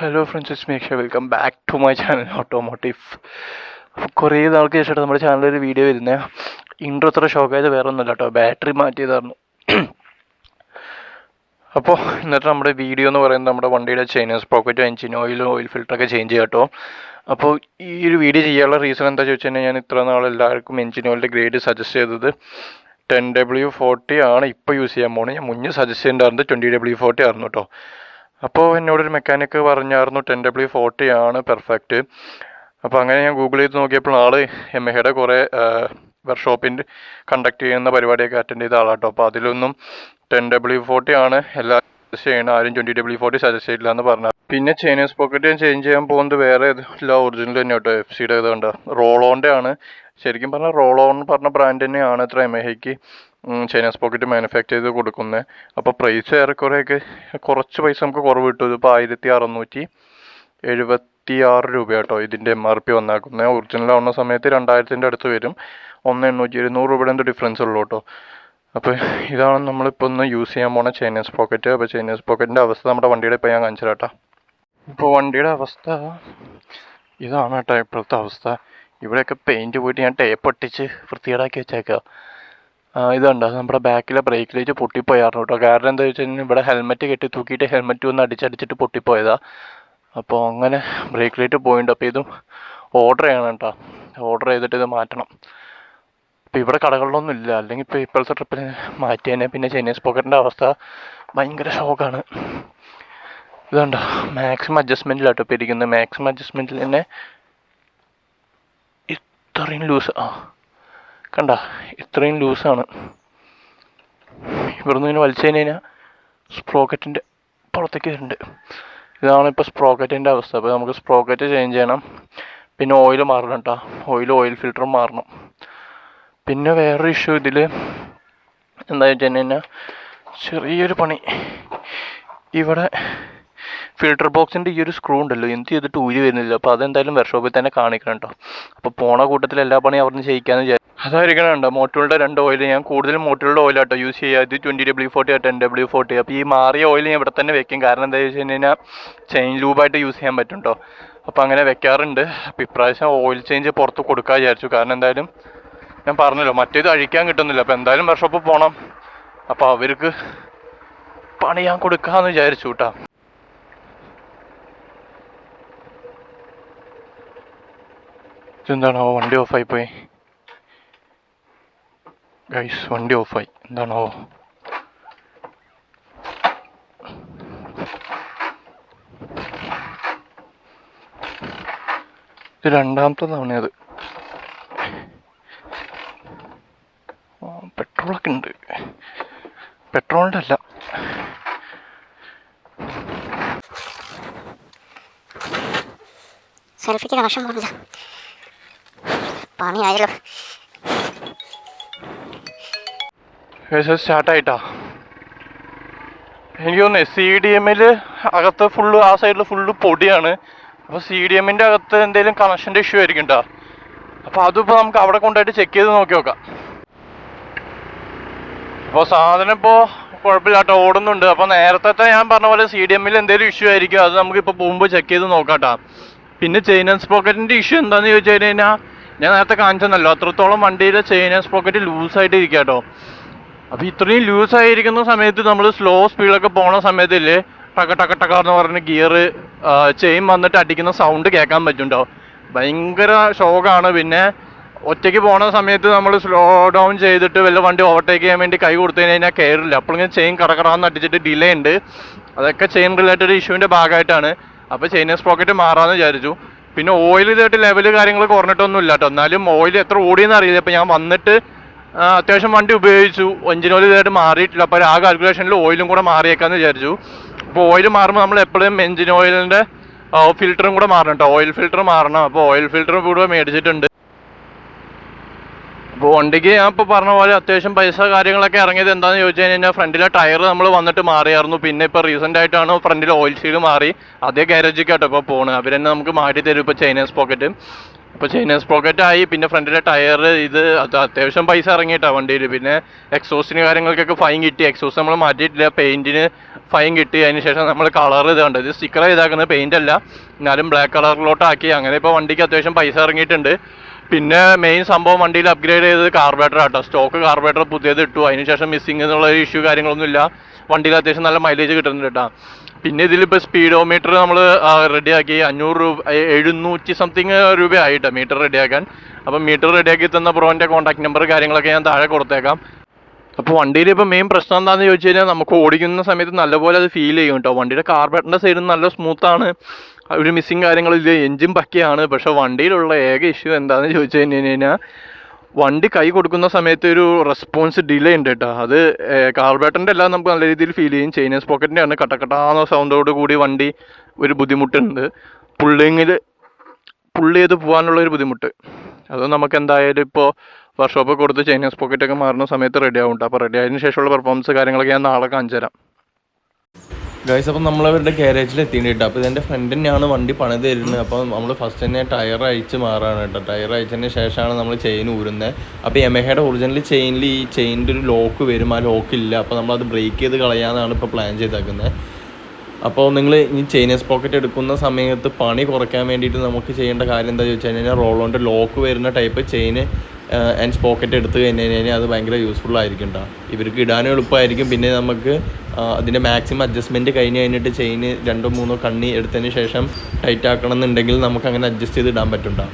Hello friends, it's me Akshay. Welcome back to my channel Otomotif. കുറേ നാൾക്ക് ശേഷമായിട്ട് നമ്മുടെ ചാനലിൽ ഒരു വീഡിയോ വരുന്നത്. ഇൻട്രോ അത്ര ഷോക്കായത് വേറെ ഒന്നുമില്ല കേട്ടോ, ബാറ്ററി മാറ്റിയതായിരുന്നു. അപ്പോൾ എന്നിട്ട് നമ്മുടെ വീഡിയോ എന്ന് പറയുന്നത് നമ്മുടെ വണ്ടിയുടെ chain sprocket, engine oil, oil ഫിൽറ്ററൊക്കെ ചേഞ്ച് ചെയ്യാം കേട്ടോ. അപ്പോൾ ഈ ഒരു വീഡിയോ ചെയ്യാനുള്ള റീസൺ എന്താ ചോദിച്ചു കഴിഞ്ഞാൽ, ഞാൻ ഇത്ര നാൾ എല്ലാവർക്കും എഞ്ചിൻ ഓയിലിൻ്റെ ഗ്രേഡ് സജസ്റ്റ് ചെയ്തത് 10W40 ആണ് ഇപ്പോൾ യൂസ് ചെയ്യാൻ പോകുന്നത്. ഞാൻ മുന്നേ സജസ്റ്റ് ചെയ്തിട്ടുണ്ടായിരുന്നത് 20W40 ആയിരുന്നു കേട്ടോ. അപ്പോൾ എന്നോടൊരു മെക്കാനിക്ക് പറഞ്ഞായിരുന്നു 10W40 ആണ് പെർഫെക്റ്റ്. അപ്പോൾ അങ്ങനെ ഞാൻ ഗൂഗിൾ ചെയ്ത് നോക്കിയപ്പോൾ ആൾ യമഹയുടെ കുറേ വർക്ക്ഷോപ്പിൻ്റെ കണ്ടക്ട് ചെയ്യുന്ന പരിപാടിയൊക്കെ അറ്റൻഡ് ചെയ്ത ആളാട്ടോ. അപ്പോൾ അതിലൊന്നും 10W40 ആണ് എല്ലാവരും സജസ്റ്റ് ചെയ്യണം, ആരും 20W40 സജസ്റ്റ് ചെയ്തില്ല എന്ന് പറഞ്ഞു. പിന്നെ ചൈനീസ് പോക്കറ്റ് ഞാൻ ചേഞ്ച് ചെയ്യാൻ പോകുന്നത് വേറെ ഇല്ല, ഒറിജിനൽ തന്നെ കേട്ടോ. FCയുടെ ഇതുകൊണ്ട് റോളോൻ്റെ ആണ്. ശരിക്കും പറഞ്ഞാൽ റോളോൺ പറഞ്ഞ ബ്രാൻഡ് തന്നെയാണ് ഇത്ര യമഹയ്ക്ക് ചൈനീസ് പോക്കറ്റ് മാനുഫാക്ചർ ചെയ്ത് കൊടുക്കുന്നത്. അപ്പോൾ പ്രൈസ് ഏറെക്കുറെയൊക്കെ കുറച്ച് പൈസ നമുക്ക് കുറവ് കിട്ടും. ഇതിപ്പോൾ 1676 രൂപ കേട്ടോ ഇതിൻ്റെ MRP വന്നാക്കുന്നത്. ഒറിജിനൽ ആവുന്ന സമയത്ത് 2000-ൻ്റെ അടുത്ത് വരും. 1800-200 രൂപയുടെ എന്തോ ഡിഫറൻസ് ഉള്ളൂ കേട്ടോ. അപ്പോൾ ഇതാണ് നമ്മളിപ്പോൾ ഒന്ന് യൂസ് ചെയ്യാൻ പോണ ചൈനീസ് പോക്കറ്റ്. അപ്പോൾ ചൈനീസ് പോക്കറ്റിൻ്റെ അവസ്ഥ നമ്മുടെ വണ്ടിയുടെ ഇപ്പോൾ ഞാൻ കാണിച്ചു കേട്ടോ. ഇപ്പോൾ വണ്ടിയുടെ അവസ്ഥ ഇതാണ് കേട്ടോ ഇപ്പോഴത്തെ അവസ്ഥ. ഇവിടെയൊക്കെ പെയിൻറ്റ് പോയിട്ട് ഞാൻ ടേപ്പ് ഒട്ടിച്ച് വൃത്തികേടാക്കി വെച്ചേക്കുക. ഇതുണ്ട്, നമ്മുടെ ബാക്കിലെ ബ്രേക്ക് ലൈറ്റ് പൊട്ടിപ്പോയായിരുന്നു കേട്ടോ. കാരണം എന്താ വെച്ച് കഴിഞ്ഞാൽ ഇവിടെ ഹെൽമെറ്റ് കെട്ടി തൂക്കിയിട്ട് ഹെൽമെറ്റ് ഒന്ന് അടിച്ചടിച്ചിട്ട് പൊട്ടിപ്പോയതാണ്. അപ്പോൾ അങ്ങനെ ബ്രേക്ക് ലൈറ്റ് പോയിട്ടുണ്ട്. അപ്പോൾ ഇതും ഓർഡർ ചെയ്യണം കേട്ടോ, ഓർഡർ ചെയ്തിട്ട് ഇത് മാറ്റണം. അപ്പോൾ ഇവിടെ കടകളിലൊന്നും ഇല്ല, അല്ലെങ്കിൽ ഇപ്പോൾ ഇപ്പോഴത്തെ ട്രിപ്പിൽ മാറ്റിയതന്നെ. പിന്നെ ചൈനീസ് പോക്കറ്റിൻ്റെ അവസ്ഥ ഭയങ്കര ഷോക്കാണ്. ഇതുണ്ടോ, മാക്സിമം അഡ്ജസ്റ്റ്മെൻറ്റിലാട്ടോ ഇപ്പോൾ ഇരിക്കുന്നത്. മാക്സിമം അഡ്ജസ്റ്റ്മെൻറ്റിൽ തന്നെ ഇത്രയും ലൂസ്, കണ്ട ഇത്രയും ലൂസാണ്. ഇവിടുന്ന് ഇങ്ങനെ വലിച്ചു കഴിഞ്ഞാൽ സ്പ്രോക്കറ്റിൻ്റെ പുറത്തേക്ക് വരുന്നുണ്ട്. ഇതാണ് ഇപ്പോൾ സ്പ്രോക്കറ്റിൻ്റെ അവസ്ഥ. അപ്പോൾ നമുക്ക് സ്പ്രോക്കറ്റ് ചേഞ്ച് ചെയ്യണം. പിന്നെ ഓയിൽ മാറണം കേട്ടോ, ഓയിൽ ഫിൽറ്ററും മാറണം. പിന്നെ വേറൊരു ഇഷ്യൂ ഇതിൽ എന്താ വെച്ച് കഴിഞ്ഞാൽ, ചെറിയൊരു പണി ഇവിടെ ഫിൽറ്റർ ബോക്സിൻ്റെ ഈ ഒരു സ്ക്രൂ ഉണ്ടല്ലോ, എന്ത് ചെയ്തിട്ട് ഊരി വരുന്നില്ല. അപ്പോൾ അതെന്തായാലും വർക്ക്ഷോപ്പിൽ തന്നെ കാണിക്കണം കേട്ടോ. അപ്പോൾ പോണ കൂട്ടത്തിൽ എല്ലാ പണിയും അവിടുന്ന് ചെയ്യിക്കാമെന്ന് വിചാരിച്ചു. അതായിരിക്കണം കേട്ടോ. മോട്ടോകളുടെ 2 ഓയിൽ ഞാൻ കൂടുതലും മോട്ടോകളുടെ ഓയിലാട്ടോ യൂസ് ചെയ്യുക. ഇത് 20W40 10W40. അപ്പോൾ ഈ മാറിയ ഓയിൽ ഞാൻ ഇവിടെ തന്നെ വെക്കും. കാരണം എന്താ വെച്ച് കഴിഞ്ഞാൽ ചെയിൻ ലൂബായിട്ട് യൂസ് ചെയ്യാൻ പറ്റും കേട്ടോ. അപ്പോൾ അങ്ങനെ വെക്കാറുണ്ട്. അപ്പോൾ ഇപ്രാവശ്യം ഓയിൽ ചേഞ്ച് പുറത്ത് കൊടുക്കാൻ വിചാരിച്ചു. കാരണം എന്തായാലും ഞാൻ പറഞ്ഞല്ലോ, മറ്റേത് അഴിക്കാൻ കിട്ടുന്നില്ല. അപ്പോൾ എന്തായാലും വർക്ക്ഷോപ്പിൽ പോകണം. അപ്പോൾ അവർക്ക് പണി ഞാൻ കൊടുക്കാമെന്ന് വിചാരിച്ചു കേട്ടോ. ഇതെന്താണോ വണ്ടി ഓഫായി പോയി ഗൈസ്, വണ്ടി ഓഫായി. എന്താണോ ഇത് രണ്ടാമത്തെ തവണയത്. പെട്രോളൊക്കെ ഉണ്ട്, പെട്രോളിൻ്റെ അല്ല. സെൽഫിക്ക് കണക്ഷൻ പോണില്ല, പണിയായല്ലോ. സ്റ്റാർട്ടായിട്ടാ എനിക്ക് തോന്നുന്നത്. CDMൽ അകത്ത് ഫുള്ള്, ആ സൈഡിൽ ഫുള്ള് പൊടിയാണ്. അപ്പോൾ CDMൻ്റെ അകത്ത് എന്തെങ്കിലും കണക്ഷൻ്റെ ഇഷ്യൂ ആയിരിക്കും കേട്ടോ. അപ്പോൾ അതിപ്പോൾ നമുക്ക് അവിടെ കൊണ്ടുപോയിട്ട് ചെക്ക് ചെയ്ത് നോക്കി നോക്കാം. അപ്പോൾ സാധനം ഇപ്പോൾ കുഴപ്പമില്ല കേട്ടോ, ഓടുന്നുണ്ട്. അപ്പോൾ നേരത്തെ ഞാൻ പറഞ്ഞ പോലെ CDMൽ എന്തെങ്കിലും ഇഷ്യൂ ആയിരിക്കും. അത് നമുക്കിപ്പോൾ പോകുമ്പോൾ ചെക്ക് ചെയ്ത് നോക്കാം കേട്ടോ. പിന്നെ ചൈനീസ് പോക്കറ്റിൻ്റെ ഇഷ്യൂ എന്താണെന്ന് ചോദിച്ചു കഴിഞ്ഞാൽ, ഞാൻ നേരത്തെ കാണിച്ചെന്നല്ലോ, അത്രത്തോളം വണ്ടിയുടെ ചൈനീസ് പോക്കറ്റ് ലൂസായിട്ട് ഇരിക്കുക കേട്ടോ. അപ്പോൾ ഇത്രയും ലൂസായിരിക്കുന്ന സമയത്ത് നമ്മൾ സ്ലോ സ്പീഡൊക്കെ പോണ സമയത്തില്ലേ ടക്ക എന്ന് പറഞ്ഞ് ഗിയർ ചെയിൻ വന്നിട്ട് അടിക്കുന്ന സൗണ്ട് കേൾക്കാൻ പറ്റുന്നുണ്ടോ. ഭയങ്കര ഷോക്കാണ്. പിന്നെ ഒറ്റയ്ക്ക് പോണ സമയത്ത് നമ്മൾ സ്ലോ ഡൗൺ ചെയ്തിട്ട് വല്ല വണ്ടി ഓവർടേക്ക് ചെയ്യാൻ വേണ്ടി കൈ കൊടുത്തു കഴിഞ്ഞാൽ കയറില്ല. അപ്പോഴെങ്കിലും ചെയിൻ കടകടാന്ന് അടിച്ചിട്ട് ഡിലേ ഉണ്ട്. അതൊക്കെ ചെയിൻ റിലേറ്റഡ് ഇഷ്യൂവിൻ്റെ ഭാഗമായിട്ടാണ്. അപ്പോൾ ചൈനീസ് പോക്കറ്റ് മാറാമെന്ന് വിചാരിച്ചു. പിന്നെ ഓയിൽ ഇതായിട്ട് ലെവല് കാര്യങ്ങൾ കുറഞ്ഞിട്ടൊന്നും ഇല്ല കേട്ടോ. എന്നാലും ഓയിൽ എത്ര ഓടിയെന്ന് അറിയില്ല. അപ്പോൾ ഞാൻ വന്നിട്ട് അത്യാവശ്യം വണ്ടി ഉപയോഗിച്ചു, എഞ്ചിൻ ഓയിൽ ഇതായിട്ട് മാറിയിട്ടില്ല. അപ്പോൾ ആ കാൽക്കുലേഷനിൽ ഓയിലും കൂടെ മാറിയേക്കാമെന്ന് വിചാരിച്ചു. അപ്പോൾ ഓയിൽ മാറുമ്പോൾ നമ്മൾ എപ്പോഴും എഞ്ചിൻ ഓയിലിൻ്റെ ഫിൽറ്ററും കൂടെ മാറണം കേട്ടോ. ഓയിൽ ഫിൽറ്റർ മാറണം. അപ്പോൾ ഓയിൽ ഫിൽറ്റർ കൂടെ മേടിച്ചിട്ടുണ്ട്. അപ്പോൾ വണ്ടിക്ക് ഞാൻ ഇപ്പോൾ പറഞ്ഞ പോലെ അത്യാവശ്യം പൈസ കാര്യങ്ങളൊക്കെ ഇറങ്ങിയത് എന്താണെന്ന് ചോദിച്ചു കഴിഞ്ഞാൽ, ഫ്രണ്ടിലെ ടയർ നമ്മൾ വന്നിട്ട് മാറിയായിരുന്നു. പിന്നെ ഇപ്പോൾ റീസെൻ്റ് ആയിട്ടാണ് ഫ്രണ്ടിലെ ഓയിൽ സീൽ മാറി. അതേ ഗാരേജിൽ കേട്ടോ ഇപ്പോൾ പോണ്. അവർ തന്നെ നമുക്ക് മാറ്റി തരും ഇപ്പോൾ ചൈനീസ് പോക്കറ്റ്. അപ്പോൾ ചെയിൻ സ്പ്രോക്കറ്റ് ആയി. പിന്നെ ഫ്രണ്ടിലെ ടയർ ഇത് അത്യാവശ്യം പൈസ ഇറങ്ങിയിട്ടാണ് വണ്ടിയിൽ. പിന്നെ എക്സോസ്റ്റിന് കാര്യങ്ങൾക്കൊക്കെ ഫൈൻ കിട്ടി. എക്സോസ്റ്റ് നമ്മൾ മാറ്റിയിട്ടില്ല, പെയിൻറ്റിന് ഫൈൻ കിട്ടി. അതിന് ശേഷം നമ്മൾ കളർ ഇത് കണ്ടത്, ഇത് സ്റ്റിക്കർ ചെയ്താക്കുന്നത് പെയിൻ്റ് അല്ല, എന്നാലും ബ്ലാക്ക് കളറിലോട്ടാക്കി. അങ്ങനെ ഇപ്പോൾ വണ്ടിക്ക് അത്യാവശ്യം പൈസ ഇറങ്ങിയിട്ടുണ്ട്. പിന്നെ മെയിൻ സംഭവം വണ്ടിയിൽ അപ്ഗ്രേഡ് ചെയ്തത് കാർബറേറ്റർ ആട്ടോ. സ്റ്റോക്ക് കാർബറേറ്റർ പുതിയത് ഇട്ടു. അതിനുശേഷം മിസ്സിങ് എന്നുള്ള ഇഷ്യൂ കാര്യങ്ങളൊന്നും ഇല്ല. വണ്ടിയിൽ അത്യാവശ്യം നല്ല മൈലേജ് കിട്ടുന്നുണ്ട് കേട്ടോ. പിന്നെ ഇതിലിപ്പോൾ സ്പീഡോമീറ്റർ നമ്മൾ റെഡിയാക്കി 500 രൂപ 700 സംതിങ് രൂപയായിട്ടോ മീറ്റർ റെഡിയാക്കാൻ. അപ്പം മീറ്റർ റെഡിയാക്കി തന്ന ബ്രോൻ്റെ കോൺടാക്ട് നമ്പർ കാര്യങ്ങളൊക്കെ ഞാൻ താഴെ കൊടുത്തേക്കാം. അപ്പോൾ വണ്ടിയിൽ ഇപ്പോൾ മെയിൻ പ്രശ്നം എന്താണെന്ന് ചോദിച്ചു കഴിഞ്ഞാൽ നമുക്ക് ഓടിക്കുന്ന സമയത്ത് നല്ലപോലെ അത് ഫീൽ ചെയ്യും കേട്ടോ. വണ്ടിയുടെ കാർബറേറ്ററിൻ്റെ സൈഡിൽ നല്ല സ്മൂത്താണ്, ഒരു മിസ്സിങ് കാര്യങ്ങളില്ല, എൻജിൻ പക്കയാണ്. പക്ഷേ വണ്ടിയിലുള്ള ഏക ഇഷ്യൂ എന്താണെന്ന് ചോദിച്ചു കഴിഞ്ഞാൽ വണ്ടി കൈ കൊടുക്കുന്ന സമയത്ത് ഒരു റെസ്പോൺസ് ഡിലേ ഉണ്ട് കേട്ടോ. അത് കാർബറേറ്ററിൻ്റെ എല്ലാം നമുക്ക് നല്ല രീതിയിൽ ഫീൽ ചെയ്യും. ചെയിൻ സ്പോക്കറ്റിൻ്റെ ആണ് കട്ടക്കട്ടാന്ന സൗണ്ടോട് കൂടി വണ്ടി ഒരു ബുദ്ധിമുട്ടുണ്ട്. പുള്ളി ചെയ്ത് പോകാനുള്ളൊരു ബുദ്ധിമുട്ട് അത് നമുക്ക് എന്തായാലും ഇപ്പോൾ വർക്ക്ഷോപ്പ് കൊടുത്ത് ചെയിൻ സ്പോക്കറ്റൊക്കെ മാറുന്ന സമയത്ത് റെഡി ആവും. അപ്പോൾ റെഡി ആയതിനു ശേഷമുള്ള പെർഫോമൻസ് കാര്യങ്ങളൊക്കെ ഞാൻ നാളെ കാണിച്ചു തരാം. ഗൈസ്, അപ്പം നമ്മളവരുടെ ഗാരേജിൽ എത്തിയിട്ട് കേട്ടോ. അപ്പോൾ ഇതിൻ്റെ ഫ്രണ്ട് തന്നെയാണ് വണ്ടി പണിത് തരുന്നത്. അപ്പോൾ നമ്മൾ ഫസ്റ്റ് തന്നെ ടയർ അഴിച്ച് മാറാണ് കേട്ടോ. ടയർ അഴിച്ചതിന് ശേഷമാണ് നമ്മൾ ചെയിൻ ഊരുന്നത്. അപ്പോൾ യമഹയുടെ ഒറിജിനൽ ചെയിനിൽ ഈ ചെയിനിൻ്റെ ഒരു ലോക്ക് വരും, ആ ലോക്കില്ല. അപ്പോൾ നമ്മളത് ബ്രേക്ക് ചെയ്ത് കളയാമെന്നാണ് ഇപ്പോൾ പ്ലാൻ ചെയ്തേക്കുന്നത്. അപ്പോൾ നിങ്ങൾ ഈ ചെയിൻ സ്പോക്കറ്റ് എടുക്കുന്ന സമയത്ത് പണി കുറയ്ക്കാൻ വേണ്ടിയിട്ട് നമുക്ക് ചെയ്യേണ്ട കാര്യം എന്താ ചോദിച്ചു കഴിഞ്ഞാൽ റോളോൻ്റെ ലോക്ക് വരുന്ന ടൈപ്പ് ചെയിൻ ആൻഡ് സ്പോക്കറ്റ് എടുത്ത് കഴിഞ്ഞ് കഴിഞ്ഞാൽ അത് ഭയങ്കര യൂസ്ഫുൾ ആയിരിക്കും കേട്ടോ. ഇവർക്ക് ഇടാനും എളുപ്പമായിരിക്കും. പിന്നെ നമുക്ക് അതിൻ്റെ മാക്സിമം അഡ്ജസ്റ്റ്മെൻറ്റ് കഴിഞ്ഞിട്ട് ചെയിൻ 2-3 കണ്ണി എടുത്തതിന് ശേഷം ടൈറ്റ് ആക്കണം എന്നുണ്ടെങ്കിൽ നമുക്ക് അങ്ങനെ അഡ്ജസ്റ്റ് ചെയ്ത് ഇടാൻ പറ്റും കേട്ടോ.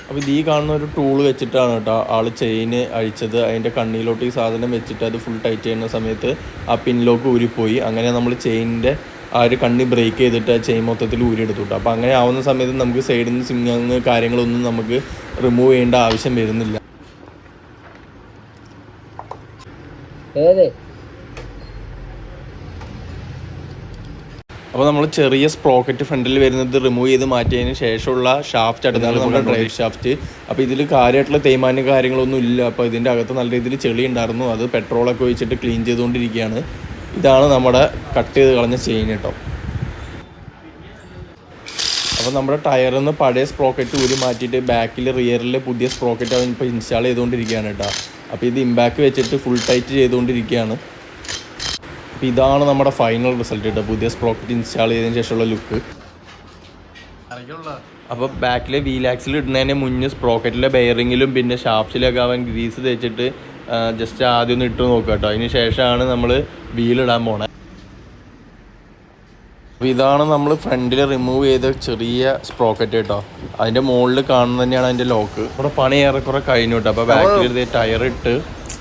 അപ്പോൾ ഇത് ഈ കാണുന്ന ഒരു ടൂൾ വെച്ചിട്ടാണ് കേട്ടോ ആൾ ചെയിൻ അഴിച്ചത്. അതിൻ്റെ കണ്ണിയിലോട്ട് ഈ സാധനം വെച്ചിട്ട് അത് ഫുൾ ടൈറ്റ് ചെയ്യുന്ന സമയത്ത് ആ പിന്നിലോക്ക് ഊരിപ്പോയി. അങ്ങനെ നമ്മൾ ചെയിനിൻ്റെ ആ ഒരു കണ്ണി ബ്രേക്ക് ചെയ്തിട്ട് ആ ചെയിൻ മൊത്തത്തിൽ ഊരിയെടുത്തു കേട്ടോ. അപ്പോൾ അങ്ങനെ ആവുന്ന സമയത്ത് നമുക്ക് സൈഡിൽ നിന്ന് സ്വിംഗ് കാര്യങ്ങളൊന്നും നമുക്ക് റിമൂവ് ചെയ്യേണ്ട ആവശ്യം വരുന്നില്ല. അപ്പോൾ നമ്മൾ ചെറിയ സ്പ്രോക്കറ്റ് ഫ്രണ്ടിൽ വരുന്നത് റിമൂവ് ചെയ്ത് മാറ്റിയതിന് ശേഷമുള്ള ഷാഫ്റ്റ് അടുത്താണ് നമ്മുടെ ഡ്രൈവ് ഷാഫ്റ്റ്. അപ്പോൾ ഇതിൽ കാര്യമായിട്ടുള്ള തേയ്മാനം കാര്യങ്ങളൊന്നും ഇല്ല. അപ്പോൾ ഇതിൻ്റെ അകത്ത് നല്ല രീതിയിൽ ചെളി ഉണ്ടായിരുന്നു, അത് പെട്രോളൊക്കെ ഒഴിച്ചിട്ട് ക്ലീൻ ചെയ്തുകൊണ്ടിരിക്കുകയാണ്. ഇതാണ് നമ്മുടെ കട്ട് ചെയ്ത് കളഞ്ഞ ചെയിൻ കേട്ടോ. അപ്പോൾ നമ്മുടെ ടയറിൽ നിന്ന് പഴയ സ്പ്രോക്കറ്റ് ഊരി മാറ്റിയിട്ട് ബാക്കിൽ റിയറിൽ പുതിയ സ്പ്രോക്കറ്റ് അവൻ ഇപ്പോൾ ഇൻസ്റ്റാൾ ചെയ്തുകൊണ്ടിരിക്കുകയാണ് കേട്ടോ. അപ്പോൾ ഇത് ഇമ്പാക്ട് വെച്ചിട്ട് ഫുൾ ടൈറ്റ് ചെയ്തുകൊണ്ടിരിക്കുകയാണ്. അപ്പോൾ ഇതാണ് നമ്മുടെ ഫൈനൽ റിസൾട്ട് കേട്ടോ, പുതിയ സ്പ്രോക്കറ്റ് ഇൻസ്റ്റാൾ ചെയ്തതിന് ശേഷമുള്ള ലുക്ക്. അപ്പോൾ ബാക്കിലെ വീലാക്സിൽ ഇടുന്നതിന് മുന്നേ സ്പ്രോക്കറ്റിലെ ബെയറിങ്ങിലും പിന്നെ ഷാഫ്റ്റിലൊക്കെ അവൻ ഗ്രീസ് തേച്ചിട്ട് ജസ്റ്റ് ആദ്യം ഒന്ന് ഇട്ട് നോക്കുക കേട്ടോ. അതിന് ശേഷമാണ് നമ്മൾ വീലിടാൻ പോണത്. അപ്പോൾ ഇതാണ് നമ്മൾ ഫ്രണ്ടിൽ റിമൂവ് ചെയ്ത ചെറിയ സ്പ്രോക്കറ്റ് കേട്ടോ. അതിൻ്റെ മുകളിൽ കാണുന്നത് തന്നെയാണ് അതിൻ്റെ ലോക്ക്. ഇവിടെ പണി ഏറെക്കുറെ കഴിഞ്ഞു കേട്ടോ. അപ്പോൾ ബാക്കിൽ ടയർ ഇട്ട്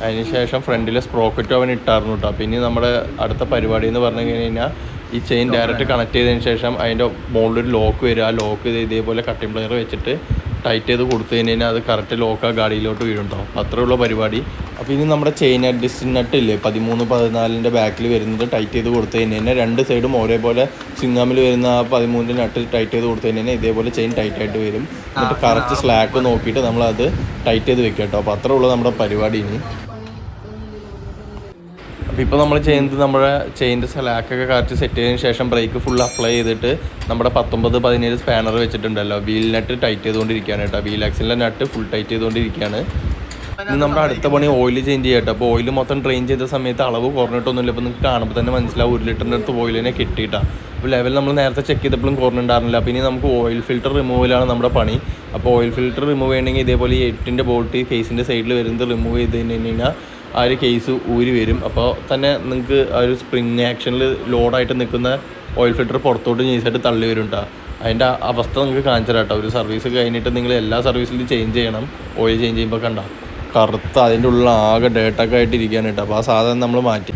അതിന് ശേഷം ഫ്രണ്ടിലെ സ്പ്രോക്കറ്റും അവൻ ഇട്ടായിരുന്നു കേട്ടോ. പിന്നെ നമ്മുടെ അടുത്ത പരിപാടി എന്ന് പറഞ്ഞു കഴിഞ്ഞാൽ ഈ ചെയിൻ ഡയറക്റ്റ് കണക്ട് ചെയ്തതിന് ശേഷം അതിൻ്റെ മുകളിലൊരു ലോക്ക് വരും. ആ ലോക്ക് ഇതേപോലെ കട്ടിംഗ് പ്ലെയർ വെച്ചിട്ട് ടൈറ്റ് ചെയ്ത് കൊടുത്തു കഴിഞ്ഞാൽ അത് കറക്റ്റ് ലോക്ക് ആ ഗാഡിയിലോട്ട് വീഴുണ്ടാവും. അത്രയുള്ള പരിപാടി. അപ്പോൾ ഇനി നമ്മുടെ ചെയിൻ അഡ്ജസ്റ്റ് നട്ടില്ലേ 13-14 ബാക്കിൽ വരുന്നത് ടൈറ്റ് ചെയ്ത് കൊടുത്തു കഴിഞ്ഞാൽ രണ്ട് സൈഡും ഒരേപോലെ സിംഗാമിൽ വരുന്ന ആ 13 നട്ട് ടൈറ്റ് ചെയ്ത് കൊടുത്തു കഴിഞ്ഞാൽ ഇതേപോലെ ചെയിൻ ടൈറ്റ് ആയിട്ട് വരും. എന്നിട്ട് കറക്റ്റ് സ്ലാക്ക് നോക്കിയിട്ട് നമ്മളത് ടൈറ്റ് ചെയ്ത് വെക്കാം കേട്ടോ. അപ്പോൾ അത്രേ ഉള്ളൂ നമ്മുടെ പരിപാടി. ഇനി അപ്പോൾ ഇപ്പോൾ നമ്മൾ ചെയ്യുന്നത് നമ്മുടെ ചെയിൻ്റെ സ്ലാക്കൊക്കെ കറക്റ്റ് സെറ്റ് ചെയ്തതിന് ശേഷം ബ്രേക്ക് ഫുൾ അപ്ലൈ ചെയ്തിട്ട് നമ്മുടെ 19-17 സ്പാനർ വെച്ചിട്ടുണ്ടല്ലോ, വീൽ നട്ട് ടൈറ്റ് ചെയ്തുകൊണ്ടിരിക്കുകയാണ് കേട്ടോ. വീൽ ആക്സിലിൻ്റെ നട്ട് ഫുൾ ടൈറ്റ് ചെയ്തുകൊണ്ടിരിക്കുകയാണ്. ഇനി നമ്മുടെ അടുത്ത പണി ഓയിൽ ചേഞ്ച് ചെയ്യാം കേട്ടോ. അപ്പോൾ ഓയിൽ മൊത്തം ട്രെയിൻ ചെയ്ത സമയത്ത് അളവ് കുറഞ്ഞിട്ടൊന്നുമില്ല. അപ്പോൾ നിങ്ങൾക്ക് കാണുമ്പോൾ തന്നെ മനസ്സിലാവും 1 ലിറ്ററിൻ്റെ അടുത്ത് ഓയിലിനെ കിട്ടിയിട്ടാണ്. അപ്പോൾ ലെവൽ നമ്മൾ നേരത്തെ ചെക്ക് ചെയ്തപ്പോഴും കുറഞ്ഞിട്ടുണ്ടായിരുന്നില്ല. അപ്പോൾ ഇനി നമുക്ക് ഓയിൽ ഫിൽറ്റർ റിമൂവലാണ് നമ്മുടെ പണി. അപ്പോൾ ഓയിൽ ഫിൽറ്റർ റിമൂവ് ചെയ്യണമെങ്കിൽ ഇതേപോലെ 8-ൻ്റെ ബോൾട്ട് കേസിൻ്റെ സൈഡിൽ വരുന്നത് റിമൂവ് ചെയ്ത് കഴിഞ്ഞാൽ ആ ഒരു കേസ് ഊരി വരും. അപ്പോൾ തന്നെ നിങ്ങൾക്ക് ആ ഒരു സ്പ്രിങ് ആക്ഷനിൽ ലോഡായിട്ട് നിൽക്കുന്ന ഓയിൽ ഫിൽറ്റർ പുറത്തോട്ട് നൈസായിട്ട് തള്ളി വരും കേട്ടോ. അതിൻ്റെ അവസ്ഥ നിങ്ങൾക്ക് കാണിച്ചു തരാം കേട്ടോ. ഒരു സർവീസ് കഴിഞ്ഞിട്ട് നിങ്ങൾ എല്ലാ സർവീസിലും ചേഞ്ച് ചെയ്യണം. ഓയിൽ ചേഞ്ച് ചെയ്യുമ്പോൾ കണ്ട കറുത്ത അതിൻ്റെ ഉള്ളിൽ ആകെ ഡേട്ടൊക്കെ ആയിട്ട് ഇരിക്കുകയാണ് കേട്ടോ. അപ്പോൾ ആ സാധനം നമ്മൾ മാറ്റി.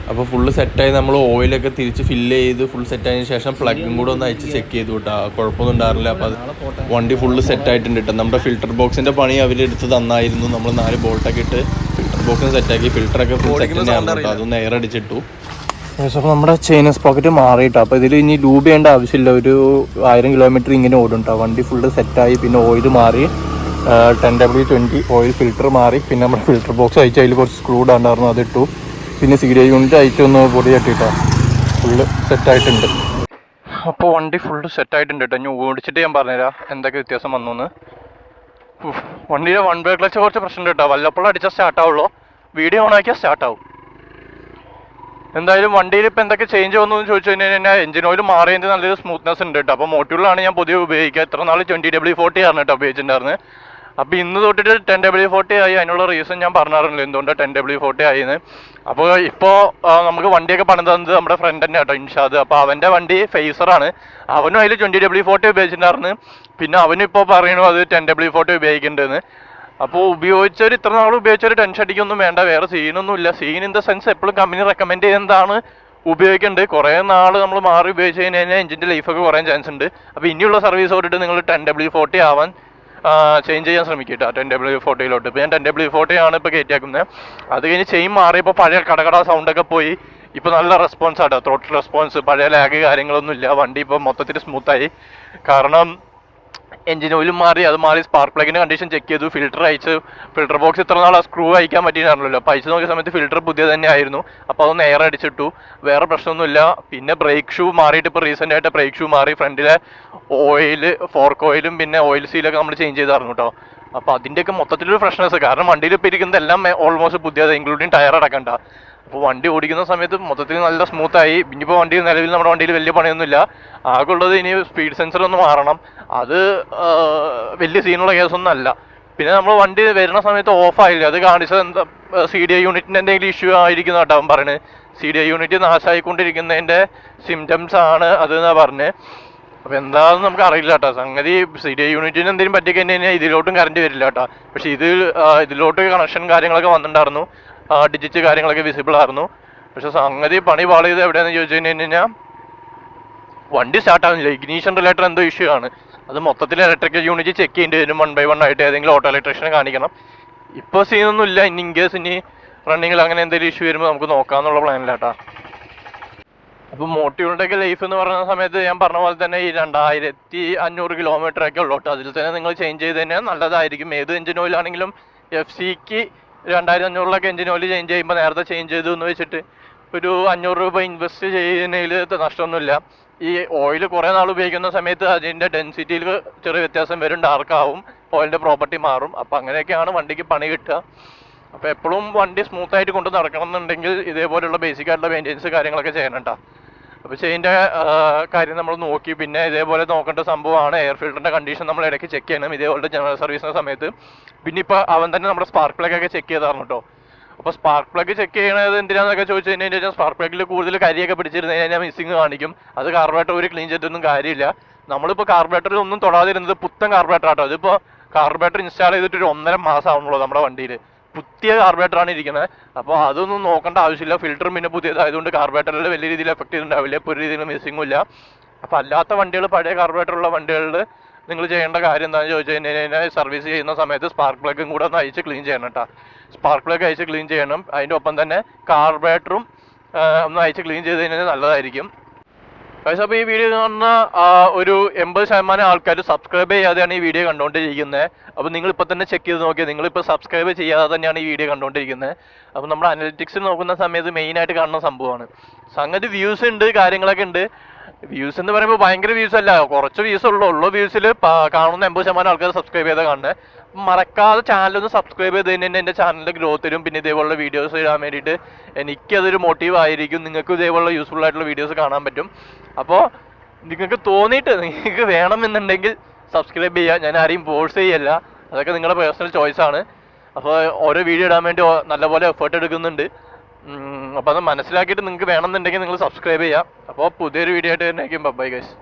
അപ്പോൾ ഫുള്ള് സെറ്റായി നമ്മൾ ഓയിലൊക്കെ തിരിച്ച് ഫില്ല് ചെയ്ത് ഫുൾ സെറ്റായതിനു ശേഷം പ്ലഗും കൂടെ ഒന്ന് അയച്ച് ചെക്ക് ചെയ്തു കേട്ടോ. കുഴപ്പമൊന്നും ഉണ്ടായിരുന്നില്ല. അപ്പോൾ അത് വണ്ടി ഫുള്ള് സെറ്റായിട്ടുണ്ട് കേട്ടോ. നമ്മുടെ ഫിൽറ്റർ ബോക്സിൻ്റെ പണി അവരെടുത്ത് തന്നായിരുന്നു. നമ്മൾ 4 ബോൾട്ടൊക്കെ ഇട്ട് ഫിൽറ്റർ ബോക്സിന് സെറ്റാക്കി. ഫിൽറ്ററൊക്കെ ഫുൾ സെറ്റ് തന്നെയാണ് കേട്ടോ. അതൊന്ന് എയർ അടിച്ചിട്ടു. അപ്പോൾ നമ്മുടെ ചെയിൻ സ്പോക്കറ്റ് മാറിയിട്ടോ. അപ്പോൾ ഇതിൽ ഇനി ലൂബ് ചെയ്യേണ്ട ആവശ്യമില്ല. ഒരു 1000 കിലോമീറ്റർ ഇങ്ങനെ ഓടും കേട്ടോ. വണ്ടി ഫുള്ള് സെറ്റായി. പിന്നെ ഓയിൽ മാറി, 10W20 ഓയിൽ ഫിൽറ്റർ മാറി. പിന്നെ നമ്മുടെ ഫിൽറ്റർ ബോക്സ് അയച്ച് അതിൽ കുറച്ച് സ്ക്രൂ ഇടാണ്ടായിരുന്നു, അതിട്ടു. പിന്നെ CDI യൂണിറ്റ് അയച്ചൊന്ന് പൊടി തട്ടിട്ടോ. ഫുള്ള് സെറ്റായിട്ടുണ്ട്. അപ്പോൾ വണ്ടി ഫുള്ള് സെറ്റായിട്ടുണ്ട് കേട്ടോ. ഇനി ഓടിച്ചിട്ട് ഞാൻ പറഞ്ഞുതരാം എന്തൊക്കെ വ്യത്യാസം വന്നു എന്ന്. വണ്ടിയുടെ വൺ വേ ക്ലച്ച് കുറച്ച് പ്രശ്നം കേട്ടോ. വല്ലപ്പോഴും അടിച്ചാൽ സ്റ്റാർട്ടാവുള്ളൂ, വീഡിയോ ഓൺ ആക്കിയാൽ സ്റ്റാർട്ടാവും. എന്തായാലും വണ്ടിയിൽ ഇപ്പോൾ എന്തൊക്കെ ചേഞ്ച് വന്നു എന്ന് ചോദിച്ചു കഴിഞ്ഞാൽ എഞ്ചിൻ ഓയിൽ മാറിയതിൻ്റെ നല്ലൊരു സ്മൂത്ത്നെസ് ഉണ്ട് കേട്ടോ. അപ്പോൾ മോട്ടോറിലാണ് ഞാൻ പുതിയ ഉപയോഗിക്കുക. ഇത്ര നാൾ 20W40 ആണ് കേട്ടോ ഉപയോഗിച്ചിട്ടുണ്ടായിരുന്നത്. അപ്പോൾ ഇന്ന് തൊട്ടിട്ട് 10W40 ആയി. അതിനുള്ള റീസൺ ഞാൻ പറഞ്ഞാറുണ്ട് എന്തുകൊണ്ടാണ് 10W40 ആയിന്ന്. അപ്പോൾ ഇപ്പോൾ നമുക്ക് വണ്ടിയൊക്കെ പണിത് തന്നത് നമ്മുടെ ഫ്രണ്ട് തന്നെ കേട്ടോ, ഇൻഷാദ്. അപ്പോൾ അവൻ്റെ വണ്ടി ഫേസറാണ്. അവനും അതിൽ 20W40 ഉപയോഗിച്ചിട്ടുണ്ടായിരുന്നു. പിന്നെ അവനും ഇപ്പോൾ പറയണു അത് 10W40 ഉപയോഗിക്കേണ്ടതെന്ന്. അപ്പോൾ ഇത്ര നാൾ ഉപയോഗിച്ചൊരു ടെൻഷൻ അടിക്കൊന്നും വേണ്ട, വേറെ സീനൊന്നുമില്ല. സീൻ ഇൻ ദ സെൻസ് എപ്പോഴും കമ്പനി റെക്കമെൻഡ് ചെയ്യുന്നതാണ് ഉപയോഗിക്കേണ്ടത്. കുറേ നാൾ നമ്മൾ മാറി ഉപയോഗിച്ച് കഴിഞ്ഞാൽ എഞ്ചിൻ്റെ ലൈഫൊക്കെ കുറയാൻ ചാൻസ് ഉണ്ട്. അപ്പോൾ ഇനിയുള്ള സർവീസ് ഓടിയിട്ട് നിങ്ങൾ 10W40 ആവാൻ ചേഞ്ച് ചെയ്യാൻ ശ്രമിക്കട്ടോ 10W40 ഇപ്പോൾ ഞാൻ 10W40 ആണ് ഇപ്പോൾ കയറ്റിയാക്കുന്നത്. അത് കഴിഞ്ഞ് ചെയിൻ മാറിയപ്പോൾ പഴയ കടകട സൗണ്ടൊക്കെ പോയി. ഇപ്പോൾ നല്ല റെസ്പോൺസ് ആട്ടോ, ത്രോട്ടിൽ റെസ്പോൺസ്, പഴയ ലാഗ് കാര്യങ്ങളൊന്നുമില്ല. വണ്ടി ഇപ്പോൾ മൊത്തത്തിൽ സ്മൂത്തായി. കാരണം എഞ്ചിൻ ഓയിലും മാറി, അത് മാറി സ്പാർക്ക് പ്ലഗിൻ്റെ കണ്ടീഷൻ ചെക്ക് ചെയ്തു, ഫിൽറ്റർ അയച്ചു. ഫിൽറ്റർ ബോക്സ് ഇത്ര നാൾ സ്ക്രൂ അയക്കാൻ പറ്റിയിട്ടുണ്ടല്ലോ. അപ്പോൾ അയച്ചു നോക്കിയ സമയത്ത് ഫിൽറ്റർ പുതിയ തന്നെ ആയിരുന്നു. അപ്പോൾ അതൊന്ന് എയർ അടിച്ചിട്ടു, വേറെ പ്രശ്നമൊന്നുമില്ല. പിന്നെ ബ്രേക്ക് ഷൂ മാറിയിട്ട് ഇപ്പോൾ റീസെൻ്റ് ആയിട്ട് ബ്രേക്ക് ഷൂ മാറി. ഫ്രണ്ടിലെ ഓയിൽ, ഫോർക്ക് ഓയിലും പിന്നെ ഓയിൽ സീലൊക്കെ നമ്മൾ ചേഞ്ച് ചെയ്തായിരുന്നു കേട്ടോ. അപ്പോൾ അതിൻ്റെയൊക്കെ മൊത്തത്തിലൊരു ഫ്രഷ്നെസ്. കാരണം വണ്ടിയിൽ ഇപ്പോൾ ഇരിക്കുന്നത് എല്ലാം ഓൾമോസ്റ്റ് പുതിയത്, ഇൻക്ലൂഡിങ് ടയർ അടക്കണ്ട. അപ്പോൾ വണ്ടി ഓടിക്കുന്ന സമയത്ത് മൊത്തത്തിൽ നല്ല സ്മൂത്തായി. ഇനിയിപ്പോൾ വണ്ടി നിലവിൽ നമ്മുടെ വണ്ടിയിൽ വലിയ പണിയൊന്നുമില്ല. ആകെ ഉള്ളത് ഇനി സ്പീഡ് സെൻസർ ഒന്ന് മാറണം. അത് വലിയ സീനുള്ള കേസൊന്നും അല്ല. പിന്നെ നമ്മൾ വണ്ടി വരുന്ന സമയത്ത് ഓഫായില്ല, അത് കാണിച്ചത് എന്താ CDI യൂണിറ്റിൻ്റെ എന്തെങ്കിലും ഇഷ്യൂ ആയിരിക്കുന്ന കേട്ടോ അവൻ പറയുന്നത്. CDI യൂണിറ്റ് നാശമായിക്കൊണ്ടിരിക്കുന്നതിൻ്റെ സിംറ്റംസ് ആണ് അത് എന്നാണ് പറഞ്ഞത്. അപ്പോൾ എന്താണെന്ന് നമുക്ക് അറിയില്ല കേട്ടോ. സംഗതി CDI യൂണിറ്റിന് എന്തെങ്കിലും പറ്റിക്കഴിഞ്ഞാൽ ഇതിലോട്ടും കറണ്ട് വരില്ല കേട്ടോ. പക്ഷേ ഇതിലോട്ട് കണക്ഷൻ കാര്യങ്ങളൊക്കെ വന്നിട്ടുണ്ടായിരുന്നു, ഡിജിറ്റ് കാര്യങ്ങളൊക്കെ വിസിബിൾ ആയിരുന്നു. പക്ഷെ സംഗതി പണി പാള് ചെയ്ത് എവിടെയാണെന്ന് ചോദിച്ചു കഴിഞ്ഞാൽ വണ്ടി സ്റ്റാർട്ടാകുന്നില്ല. ഇഗ്നീഷൻ റിലേറ്റർ എന്തോ ഇഷ്യൂ ആണ്. അത് മൊത്തത്തിൽ ഇലക്ട്രിക്കൽ യൂണിറ്റ് ചെക്ക് ചെയ്യേണ്ടി വരും 1 by 1 ആയിട്ട്. ഏതെങ്കിലും ഓട്ടോ ഇലക്ട്രീഷ്യനെ കാണിക്കണം. ഇപ്പോൾ സീനൊന്നും ഇല്ല. ഇൻ കേസ് ഇനി റണ്ണിങ്ങിൽ അങ്ങനെ എന്തെങ്കിലും ഇഷ്യൂ വരുമ്പോൾ നമുക്ക് നോക്കാമെന്നുള്ള പ്ലാനിലാട്ടാ. അപ്പോൾ മോട്ടോറിൻ്റെയൊക്കെ ലൈഫ് എന്ന് പറയുന്ന സമയത്ത് ഞാൻ പറഞ്ഞ പോലെ തന്നെ ഈ 2500 കിലോമീറ്ററൊക്കെ ഉള്ളൂ കേട്ടോ. അതിൽ തന്നെ നിങ്ങൾ ചേഞ്ച് ചെയ്ത് കഴിഞ്ഞാൽ നല്ലതായിരിക്കും. ഏത് എഞ്ചിൻ ഓയിലാണെങ്കിലും FCക്ക് 2500 എഞ്ചിൻ ഓയിൽ ചേഞ്ച് ചെയ്യുമ്പോൾ നേരത്തെ ചേഞ്ച് ചെയ്തു എന്ന് വെച്ചിട്ട് ഒരു 500 രൂപ ഇൻവെസ്റ്റ് ചെയ്യുന്നതിൽ നഷ്ടമൊന്നുമില്ല. ഈ ഓയിൽ കുറേ നാൾ ഉപയോഗിക്കുന്ന സമയത്ത് അതിൻ്റെ ഡെൻസിറ്റിയിൽ ചെറിയ വ്യത്യാസം വരും, ഡാർക്കാവും, ഓയിലിൻ്റെ പ്രോപ്പർട്ടി മാറും. അപ്പോൾ അങ്ങനെയൊക്കെയാണ് വണ്ടിക്ക് പണി കിട്ടുക. അപ്പോൾ എപ്പോഴും വണ്ടി സ്മൂത്തായിട്ട് കൊണ്ട് നടക്കണം എന്നുണ്ടെങ്കിൽ ഇതേപോലെയുള്ള ബേസിക് ആയിട്ടുള്ള മെയിൻ്റെനൻസ് കാര്യങ്ങളൊക്കെ ചെയ്യണം കേട്ടോ. അപ്പോൾ ചെയിൻ്റെ കാര്യം നമ്മൾ നോക്കി. പിന്നെ ഇതേപോലെ നോക്കേണ്ട സംഭവമാണ് എയർ ഫിൽറ്ററിൻ്റെ കണ്ടീഷൻ നമ്മൾ ഇടയ്ക്ക് ചെക്ക് ചെയ്യണം ഇതേപോലത്തെ ജനറൽ സർവീസിൻ്റെ സമയത്ത്. പിന്നെ ഇപ്പോൾ അവൻ തന്നെ നമ്മുടെ സ്പാർക്ക് പ്ലഗൊക്കെ ചെക്ക് ചെയ്തായിരുന്നു കേട്ടോ. അപ്പോൾ സ്പാർക്ക് പ്ലഗ് ചെക്ക് ചെയ്യണത് എന്തിനാണെന്നൊക്കെ ചോദിച്ചു കഴിഞ്ഞാൽ സ്പാർക്ക് പ്ലഗിൽ കൂടുതൽ കരിയൊക്കെ പിടിച്ചിരുന്ന് കഴിഞ്ഞാൽ മിസ്സിങ് കാണിക്കും. അത് കാർബറേറ്റർ ഒരു ക്ലീൻ ചെയ്തിട്ടൊന്നും കാര്യമില്ല. നമ്മളിപ്പോൾ കാർബറേറ്ററിൽ ഒന്നും തൊടാതിരുന്നത് പുത്തൻ കാർബറേറ്റർ ആട്ടോ. അതിപ്പോൾ കാർബറേറ്റർ ഇൻസ്റ്റാൾ ചെയ്തിട്ട് ഒരു 1.5 മാസം ആവുന്നുള്ളൂ നമ്മുടെ വണ്ടിയിൽ. പുതിയ കാർബറേറ്ററാണ് ഇരിക്കുന്നത്. അപ്പോൾ അതൊന്നും നോക്കേണ്ട ആവശ്യമില്ല. ഫിൽറ്റർ പിന്നെ പുതിയതായതുകൊണ്ട് കാർബറേറ്ററിൽ വലിയ രീതിയിൽ എഫക്ട് ചെയ്തിട്ടുണ്ടാവില്ല. ഇപ്പോൾ ഒരു രീതിയിൽ മിസ്സിങ്ങും ഇല്ല. അപ്പോൾ അല്ലാത്ത വണ്ടികൾ, പഴയ കാർബറേറ്ററുള്ള വണ്ടികളിൽ നിങ്ങൾ ചെയ്യേണ്ട കാര്യം എന്താണെന്ന് ചോദിച്ചു കഴിഞ്ഞാൽ സർവീസ് ചെയ്യുന്ന സമയത്ത് സ്പാർക്ക് പ്ലഗും കൂടെ ഒന്ന് അയച്ച് ക്ലീൻ ചെയ്യണം കേട്ടോ. സ്പാർക്ക് പ്ലഗ് അയച്ച് ക്ലീൻ ചെയ്യണം. അതിൻ്റെ ഒപ്പം തന്നെ കാർബറേറ്ററും ഒന്ന് അയച്ച് ക്ലീൻ ചെയ്ത് കഴിഞ്ഞാൽ നല്ലതായിരിക്കും. പക്ഷേ അപ്പോൾ ഈ വീഡിയോ കാണുന്ന ഒരു 80% ആൾക്കാർ സബ്സ്ക്രൈബ് ചെയ്യാതെയാണ് ഈ വീഡിയോ കണ്ടുകൊണ്ടിരിക്കുന്നത്. അപ്പോൾ നിങ്ങളിപ്പോൾ തന്നെ ചെക്ക് ചെയ്ത് നോക്കിയാൽ നിങ്ങളിപ്പോൾ സബ്സ്ക്രൈബ് ചെയ്യാതെ തന്നെയാണ് ഈ വീഡിയോ കണ്ടുകൊണ്ടിരിക്കുന്നത്. അപ്പോൾ നമ്മുടെ അനലിറ്റിക്സിൽ നോക്കുന്ന സമയത്ത് മെയിനായിട്ട് കാണുന്ന സംഭവമാണ്. സംഗതി വ്യൂസ് ഉണ്ട്, കാര്യങ്ങളൊക്കെ ഉണ്ട്. വ്യൂസ് എന്ന് പറയുമ്പോൾ ഭയങ്കര വ്യൂസ് അല്ല, കുറച്ച് വ്യൂസ് ഉള്ളൂ. വ്യൂസിൽ കാണുന്ന 80% ആൾക്കാർ സബ്സ്ക്രൈബ് ചെയ്താൽ കാണുന്നത്. മറക്കാതെ ചാനലൊന്ന് സബ്സ്ക്രൈബ് ചെയ്ത് കഴിഞ്ഞാൽ എൻ്റെ ചാനലിൻ്റെ ഗ്രോത്ത് വരും. പിന്നെ ഇതേപോലുള്ള വീഡിയോസ് ഇടാൻ വേണ്ടിയിട്ട് എനിക്കതൊരു മോട്ടീവ് ആയിരിക്കും. നിങ്ങൾക്ക് ഇതേപോലുള്ള യൂസ്ഫുൾ ആയിട്ടുള്ള വീഡിയോസ് കാണാൻ പറ്റും. അപ്പോൾ നിങ്ങൾക്ക് തോന്നിയിട്ട് നിങ്ങൾക്ക് വേണമെന്നുണ്ടെങ്കിൽ സബ്സ്ക്രൈബ് ചെയ്യുക. ഞാൻ ആരെയും ഫോഴ്സ് ചെയ്യല്ല, അതൊക്കെ നിങ്ങളുടെ പേഴ്സണൽ ചോയ്സാണ്. അപ്പോൾ ഓരോ വീഡിയോ ഇടാൻ വേണ്ടി നല്ലപോലെ എഫേർട്ട് എടുക്കുന്നുണ്ട്. അപ്പോൾ അത് മനസ്സിലാക്കിയിട്ട് നിങ്ങൾക്ക് വേണമെന്നുണ്ടെങ്കിൽ നിങ്ങൾ സബ്സ്ക്രൈബ് ചെയ്യുക. അപ്പോൾ പുതിയൊരു വീഡിയോ ആയിട്ട് തന്നെ ബൈ ഗൈസ്.